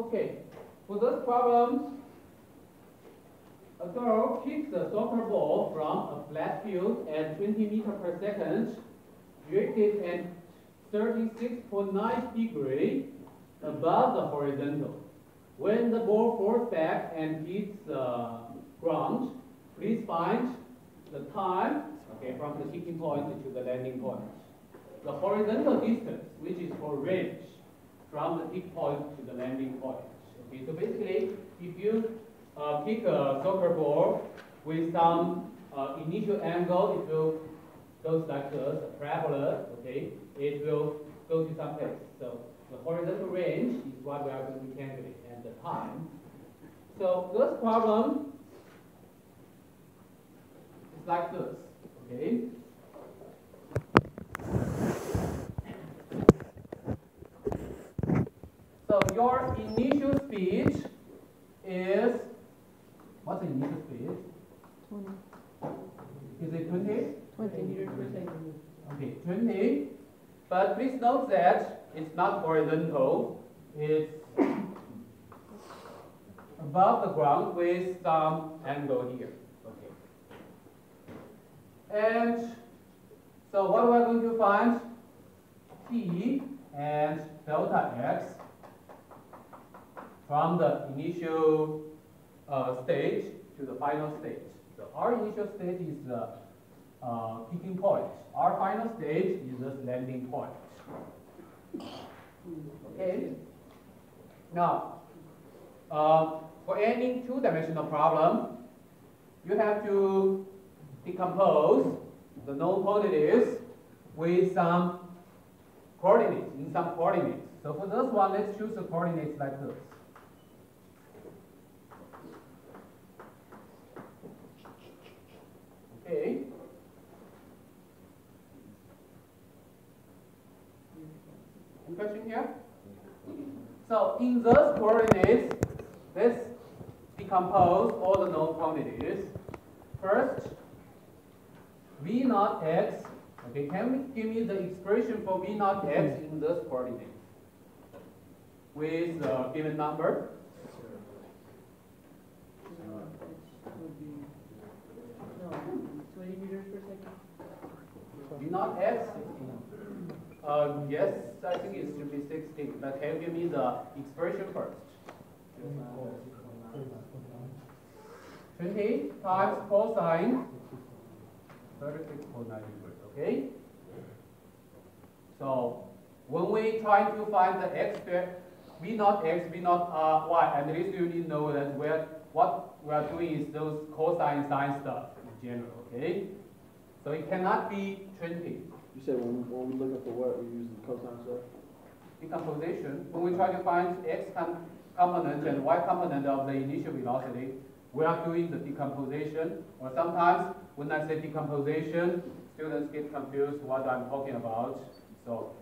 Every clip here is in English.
Okay, for this problem, a girl kicks a soccer ball from a flat field at 20 meters per second, directed at 36.9 degrees above the horizontal. When the ball falls back and hits the ground, please find the time, okay, from the kicking point to the landing point. The horizontal distance, which is called range, from the kick point to the landing point. Okay, so basically, if you kick a soccer ball with some initial angle, it will go like this, a parabola, okay, it will go to some place. So the horizontal range is what we are going to calculate, and the time. So this problem is like this, okay? So your initial speed is, what's the initial speed? 20. Is it 20? 20 meters per second. Okay, 20. But please note that it's not horizontal. It's above the ground with some angle here. Okay. And so what we're going to find? T and delta x from the initial stage to the final stage. So our initial stage is the kicking point. Our final stage is the landing point. Okay. Now, for any two-dimensional problem, you have to decompose the known quantities with some coordinates, in some coordinates. So for this one, let's choose the coordinates like this. Okay. Any question here? So in those coordinates, let's decompose all the known quantities. First, V naught x. Okay, can you give me the expression for V naught x in those coordinates with a given number? No, 20 meters per second. V naught x? Yes, I think it should be 16, but can you give me the expression first? 20 times cosine 36.9 degrees, okay? So when we try to find the x, V naught x, V naught y, at least you need to know that what we are doing is those cosine sine stuff in general, okay? So it cannot be 20. You said when we look at the what, we use the cosine stuff? Decomposition. When we try to find x component and y component of the initial velocity, we are doing the decomposition. Or sometimes when I say decomposition, students get confused what I'm talking about. So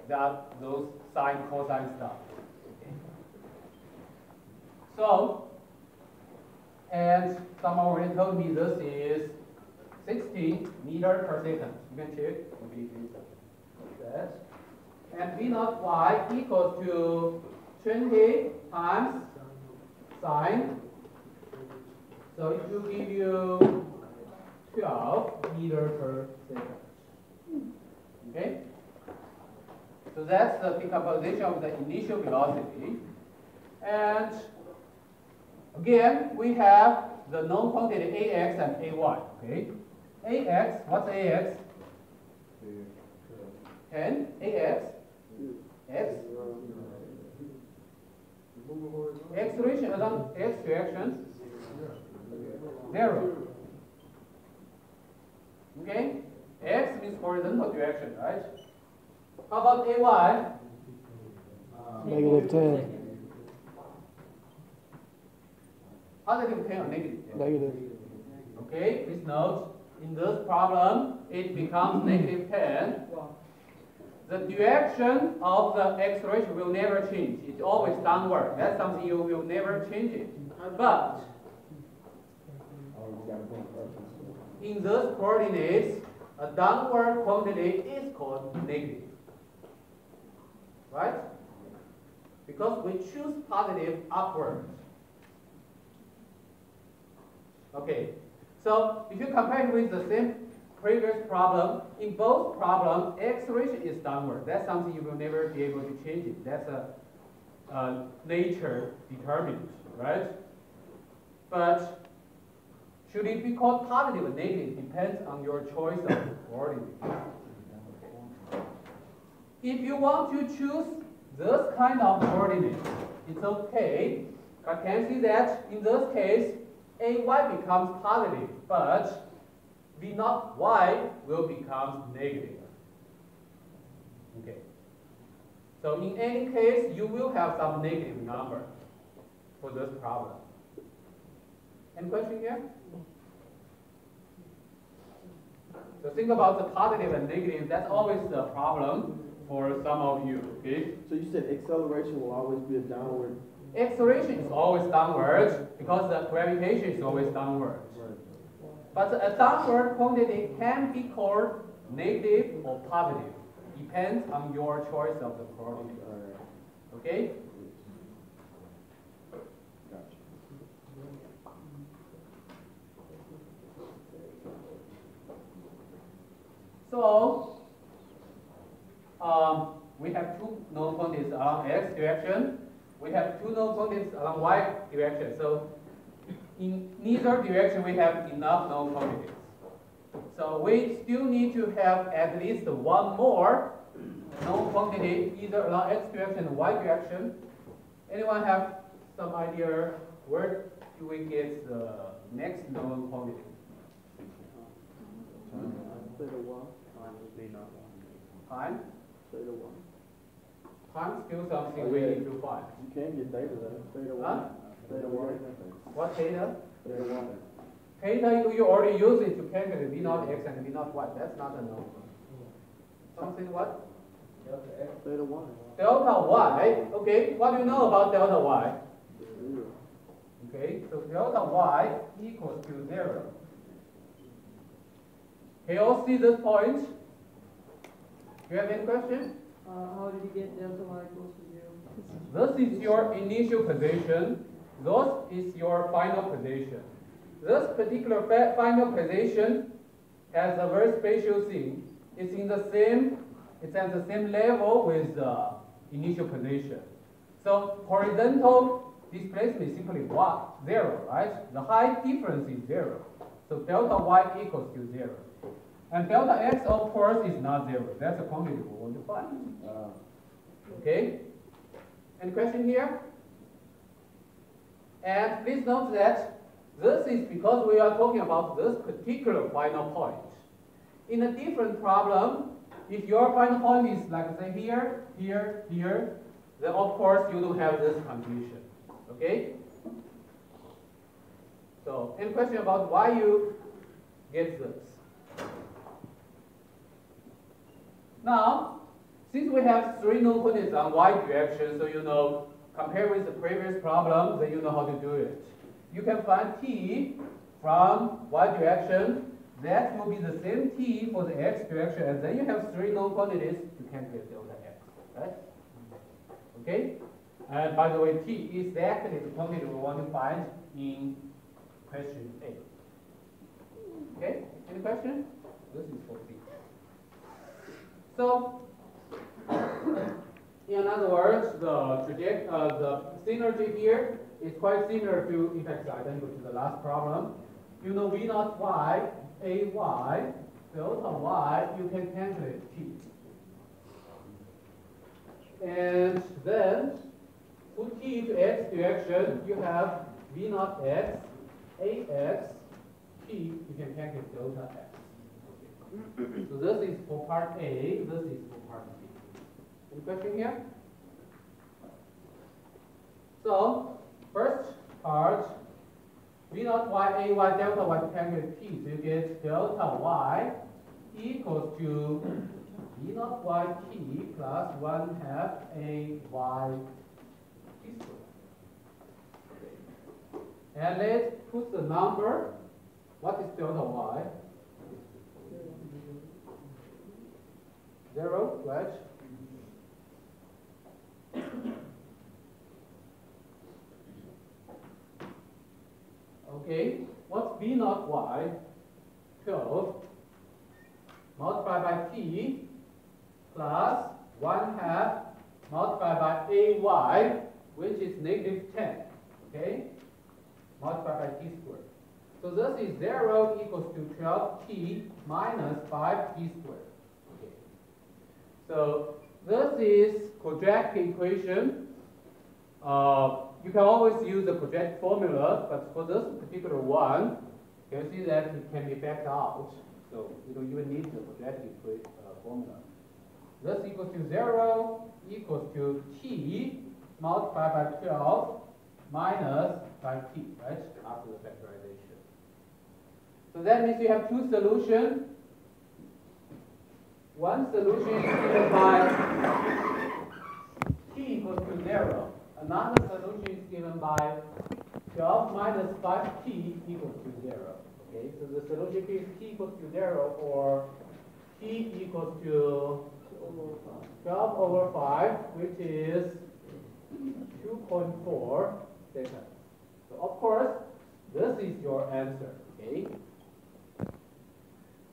that those sine, cosine stuff. Okay. So, and someone already told me this is 60 meters per second. You can check. That. And V naught y equals to 20 times sine. So it will give you 12 meters per second. Okay? So that's the decomposition of the initial velocity. And again, we have the known quantity ax and ay. Okay? Ax, what's ax? 10. Ax? X? Acceleration along x direction? 0. Okay? X means horizontal direction, right? How about ay? Negative 10. Positive 10 or negative 10? Negative. Okay, please note, in this problem, it becomes negative 10. The direction of the acceleration will never change. It's always downward. That's something you will never change it. But in those coordinates, a downward quantity is called negative. Right? because we choose positive upward. Okay, so if you compare it with the same previous problem, in both problems, acceleration is downward. That's something you will never be able to change it. That's a nature determined, right? But should it be called positive or negative depends on your choice of coordinate. If you want to choose this kind of coordinate, it's okay. But can you see that in this case, AY becomes positive, but V naught Y will become negative. Okay. So in any case, you will have some negative number for this problem. Any question here? So think about the positive and negative. That's always the problem for some of you. Okay. So you said acceleration will always be a downward. Acceleration is always downward because the gravitation is always downward. Right. But a downward quantity can be called negative or positive. Depends on your choice of the coordinate. All right. Okay? Gotcha. So, we have two known quantities along x direction. We have two known quantities along y direction. So, in neither direction we have enough known quantities. So we still need to have at least one more known quantity either along x direction or y direction. Anyone have some idea where do we get the next known quantity? Theta 1. Time? Theta 1. Time still something Oh, we yeah. need to find. You can get theta though. Theta 1. Huh? Theta 1. What theta? Theta 1. Theta you already use it to calculate V naught x and V naught y. That's not a known. Something what? Theta 1. Delta y. Okay, what do you know about delta y? 0. Okay, so delta y equals to 0. Can you all see this point? Do you have any question? How did you get delta y equals to 0? This is your initial position. This is your final position. This particular final position has a very special thing. It's at the same level with the initial position. So horizontal displacement is simply 0, right? The height difference is 0. So delta y equals to 0. And delta x, of course, is not 0. That's a quantity we want to find. Okay? Any question here? And please note that this is because we are talking about this particular final point. In a different problem, if your final point is like say here, here, here, then of course you don't have this condition. Okay? So, any question about why you get this? Now, since we have three known quantities on y direction, so you know, compare with the previous problem, then you know how to do it. You can find t from y direction. That will be the same t for the x direction, and then you have three known quantities to calculate delta x, right? Okay? And by the way, t is exactly the quantity we want to find in question A. Okay? Any question? This is for t. So, in other words, the synergy here is quite similar to, in fact, identical to the last problem. You know V naught y, A y, delta y, you can calculate t. And then, put t to x direction, you have V naught x, ax, t, you can calculate delta x. So this is for part A, this is for part B. Any question here? So, first part, V naught y, A y, delta y to calculate t. So you get delta y equals to V naught y t plus 1/2 A y t squared. And let's put the number. What is delta y? 0, right? v naught y 12 multiplied by t plus 1/2 multiplied by ay, which is -10, okay? Multiplied by t squared. So this is 0 equals to 12t minus 5t squared. Okay. So this is quadratic equation. You can always use the quadratic formula, but for this particular one, you can see that it can be backed out. So you don't even need the quadratic formula. This equals to 0 equals to t multiplied by 12 minus 5t, right, after the factorization. So that means you have two solutions. One solution is given by t equals to 0. Another solution is given by 12 minus 5t equals to 0. Okay, so the solution is t equals to 0 or t equals to 12 over 5, which is 2.4 seconds. So of course, this is your answer. Okay,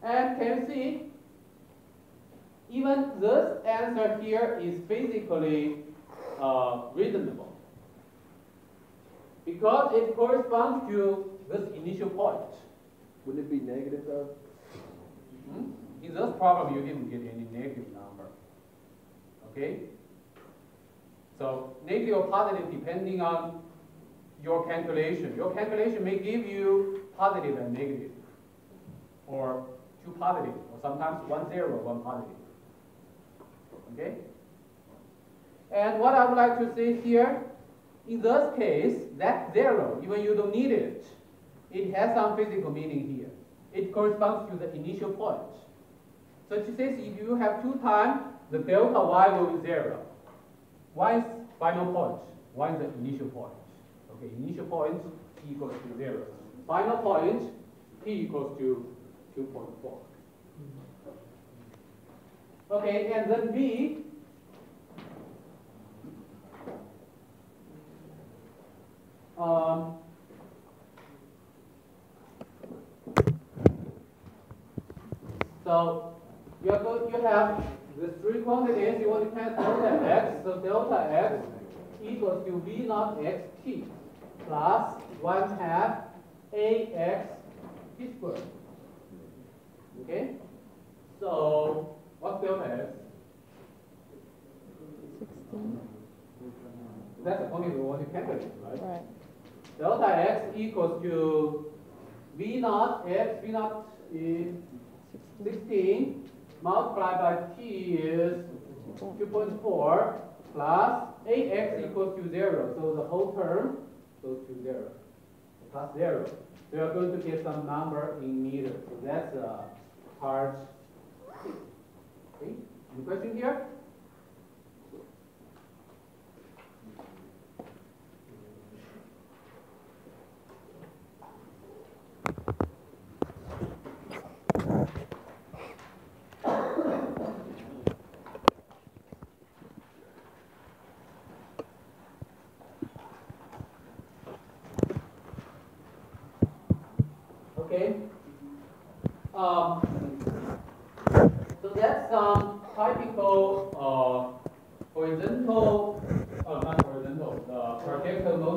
and can you see? Even this answer here is basically reasonable because it corresponds to this initial point. Wouldn't it be negative though? In this problem, you didn't get any negative number. Okay? So negative or positive depending on your calculation. Your calculation may give you positive and negative, or two positive, or sometimes 1 0, 1 positive. Okay? And what I would like to say here, in this case, that 0, even you don't need it, it has some physical meaning here. It corresponds to the initial point. So it says if you have 2 times, the delta y will be 0. Y is final point. Y is the initial point. Okay, initial point t equals to 0. Final point t equals to 2.4. Okay, and then b. So you have the 3 quantities. You want to cancel delta x. So delta x equals to v naught x t plus 1/2 ax t squared. Okay. So what's delta x? 16. That's the quantity we want to calculate, right? Right. Delta x equals to v naught x. V naught is 16 multiplied by t is 2.4 plus ax equals to 0. So the whole term goes to 0 plus 0. We are going to get some number in meters. So that's part 6. Okay. Any question here? Okay. So that's some typical horizontal, not horizontal, projectile motion.